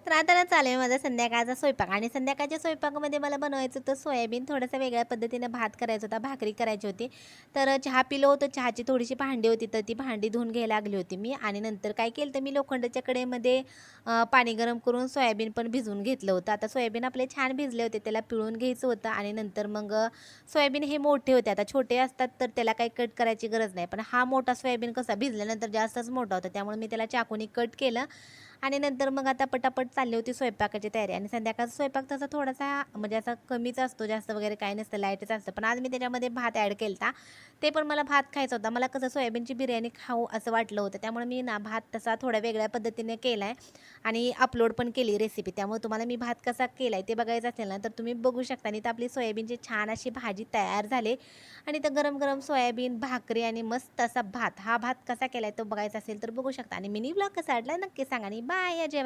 तर आता ना चालू आहे माझा संध्याकाळचा स्वयंपाक आणि संध्याकाळच्या स्वयंपाकामध्ये मला बनवायचं होतं सोयाबीन, थोडंसं वेगळ्या पद्धतीने भात करायचा होता, भाकरी करायची होती. तर चहा पिलो होतं, चहाची थोडीशी भांडी होती, तर ती भांडी धुवून घ्यायला लागली होती मी आणि नंतर काय केलं तर मी लोखंडाच्या कढईमध्ये पाणी गरम करून सोयाबीन पण भिजवून घेतलं होतं. आता सोयाबीन आपले छान भिजले होते, त्याला पिळून घ्यायचं होतं आणि नंतर मग सोयाबीन हे मोठे होते. आता छोटे असतात तर त्याला काही कट करायची गरज नाही. पण हा मोठा सोयाबीन कसा भिजल्यानंतर जास्तच मोठा होता, त्यामुळे मी त्याला चाकूने कट केलं आणि नंतर मग आता पटापट चालली होती स्वयंपाकाची तयारी आणि संध्याकाळचा स्वयंपाक तसा थोडासा म्हणजे असा कमीच असतो, जास्त वगैरे काही नसतं, लाईटच असतं. पण आज मी त्याच्यामध्ये भात ॲड केला होता. ते पण मला भात खायचा होता. मला कसं सोयाबीनची बिर्याणी खाऊ असं वाटलं होतं. त्यामुळे मी ना भात तसा थोड्या वेगळ्या पद्धतीने केला आहे आणि अपलोड पण केली रेसिपी. त्यामुळे तुम्हाला मी भात कसा केला आहे ते बघायचं असेल ना, तर तुम्ही बघू शकता. आणि तर आपली सोयाबीनची छान अशी भाजी तयार झाली आणि तर गरम गरम सोयाबीन, भाकरी आणि मस्त असा भात. हा भात कसा केला आहे तो बघायचा असेल तर बघू शकता आणि मिनी ब्लॉग कसा वाटला नक्की सांगा आणि बाय. या जेवायला.